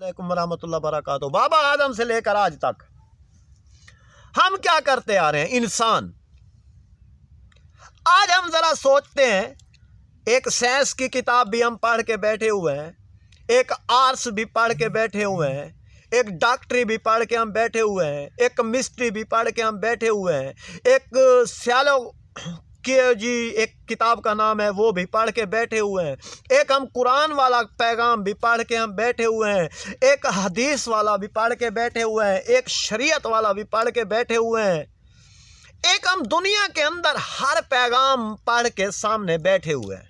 वालेकुम रहमतुल्लाह बरकातहू। बाबा आदम से लेकर आज तक हम क्या करते आ रहे हैं इंसान। आज हम जरा सोचते हैं, एक साइंस की किताब भी हम पढ़ के बैठे हुए हैं, एक आर्ट्स भी पढ़ के बैठे हुए हैं, एक डॉक्टरी भी पढ़ के हम बैठे हुए हैं, एक केमिस्ट्री भी पढ़ के हम बैठे हुए हैं, एक सैलो के जी एक किताब का नाम है वो भी पढ़ के बैठे हुए हैं, एक हम कुरान वाला पैगाम भी पढ़ के हम बैठे हुए हैं, एक हदीस वाला भी पढ़ के बैठे हुए हैं, एक शरीयत वाला भी पढ़ के बैठे हुए हैं, एक हम दुनिया के अंदर हर पैगाम पढ़ के सामने बैठे हुए हैं।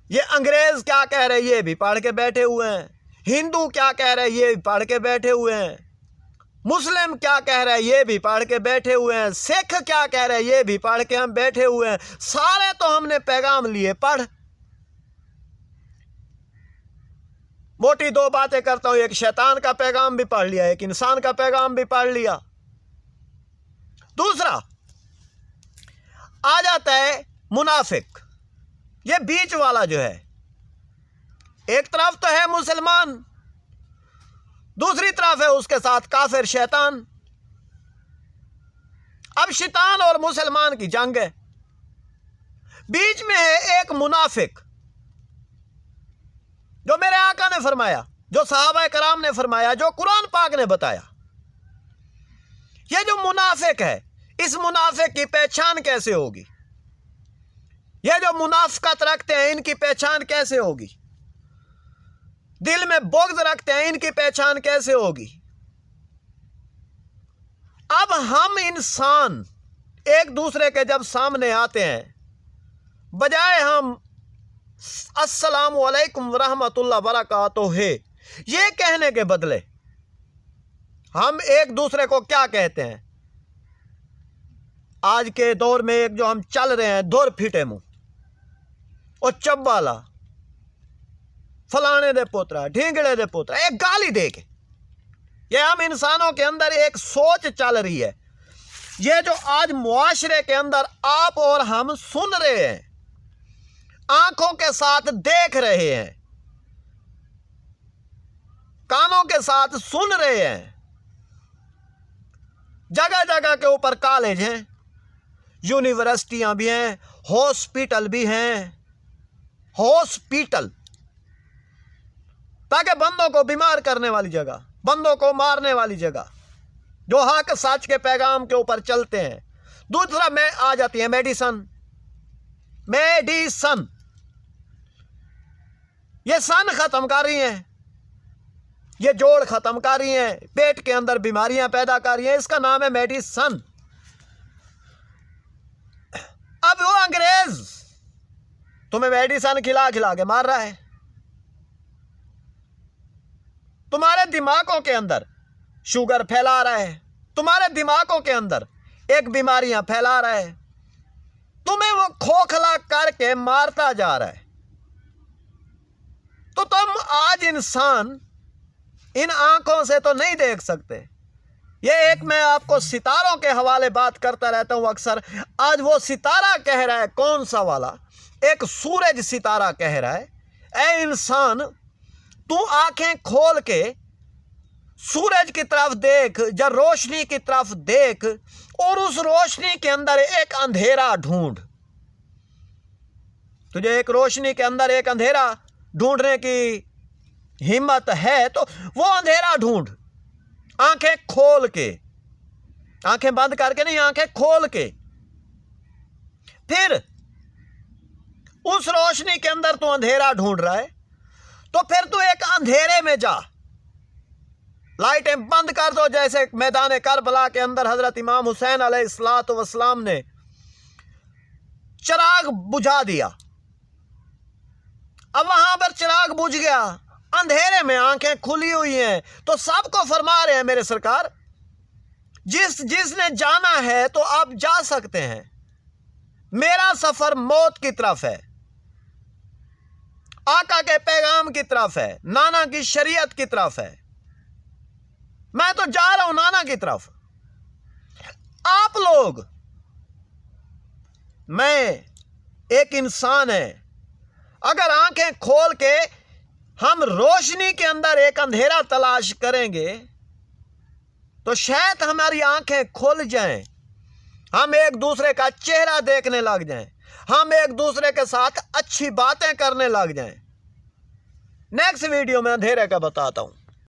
ये अंग्रेज क्या कह रहे ये भी पढ़ के बैठे हुए हैं, हिंदू क्या कह रहे ये भी पढ़ के बैठे हुए हैं, मुस्लिम क्या कह रहे हैं ये भी पढ़ के बैठे हुए हैं, सिख क्या कह रहे हैं ये भी पढ़ के हम बैठे हुए हैं। सारे तो हमने पैगाम लिए पढ़। मोटी दो बातें करता हूं, एक शैतान का पैगाम भी पढ़ लिया, एक इंसान का पैगाम भी पढ़ लिया। दूसरा आ जाता है मुनाफिक, ये बीच वाला जो है, एक तरफ तो है मुसलमान, दूसरी तरफ है उसके साथ काफिर शैतान। अब शैतान और मुसलमान की जंग है, बीच में है एक मुनाफिक, जो मेरे आका ने फरमाया, जो सहाबा कराम ने फरमाया, जो कुरान पाक ने बताया। ये जो मुनाफिक है, इस मुनाफिक की पहचान कैसे होगी? ये जो मुनाफिकत रखते हैं इनकी पहचान कैसे होगी? दिल में बुग़्ज़ रखते हैं इनकी पहचान कैसे होगी? अब हम इंसान एक दूसरे के जब सामने आते हैं, बजाय हम अस्सलामु अलैकुम वरहमतुल्लाह बरकातुहू ये कहने के बदले हम एक दूसरे को क्या कहते हैं? आज के दौर में एक जो हम चल रहे हैं, धुर फिटे मुंह और चब्बाला, फलाने दे पोतरा, ढींगड़े दे पोतरा, एक गाली दे के, ये हम इंसानों के अंदर एक सोच चल रही है। ये जो आज मुआशरे के अंदर आप और हम सुन रहे हैं, आंखों के साथ देख रहे हैं, कानों के साथ सुन रहे हैं, जगह जगह के ऊपर कॉलेज हैं, यूनिवर्सिटियां भी हैं, हॉस्पिटल भी हैं, हॉस्पिटल ताकि बंदों को बीमार करने वाली जगह, बंदों को मारने वाली जगह, जो हक सच के पैगाम के ऊपर चलते हैं। दूसरा में आ जाती है मेडिसन, मेडिसन ये सन खत्म कर रही हैं, ये जोड़ खत्म कर रही हैं, पेट के अंदर बीमारियां पैदा कर रही हैं, इसका नाम है मेडिसन। अब वो अंग्रेज तुम्हें मेडिसन खिला खिला के मार रहा है, तुम्हारे दिमागों के अंदर शुगर फैला रहा है, तुम्हारे दिमागों के अंदर एक बीमारियां फैला रहा है, तुम्हें वो खोखला करके मारता जा रहा है। तो तुम आज इंसान इन आंखों से तो नहीं देख सकते। ये एक मैं आपको सितारों के हवाले बात करता रहता हूं अक्सर। आज वो सितारा कह रहा है, कौन सा वाला? एक सूरज सितारा कह रहा है, ऐ इंसान तू आंखें खोल के सूरज की तरफ देख, या रोशनी की तरफ देख, और उस रोशनी के अंदर एक अंधेरा ढूंढ। तुझे एक रोशनी के अंदर एक अंधेरा ढूंढने की हिम्मत है तो वो अंधेरा ढूंढ, आंखें खोल के, आंखें बंद करके नहीं, आंखें खोल के। फिर उस रोशनी के अंदर तू अंधेरा ढूंढ रहा है, तो फिर तू एक अंधेरे में जा, लाइटें बंद कर दो, जैसे मैदान करबला के अंदर हजरत इमाम हुसैन अलैहिस्सलातु वस्सलाम ने चिराग बुझा दिया। अब वहां पर चिराग बुझ गया, अंधेरे में आंखें खुली हुई हैं, तो सबको फरमा रहे हैं मेरे सरकार, जिसने जाना है तो आप जा सकते हैं, मेरा सफर मौत की तरफ है, आका के पैगाम की तरफ है, नाना की शरीयत की तरफ है, मैं तो जा रहा हूं नाना की तरफ। आप लोग, मैं एक इंसान है, अगर आंखें खोल के हम रोशनी के अंदर एक अंधेरा तलाश करेंगे तो शायद हमारी आंखें खुल जाएं, हम एक दूसरे का चेहरा देखने लग जाएं, हम एक दूसरे के साथ अच्छी बातें करने लग जाएं। नेक्स्ट वीडियो में अंधेरे का बताता हूं।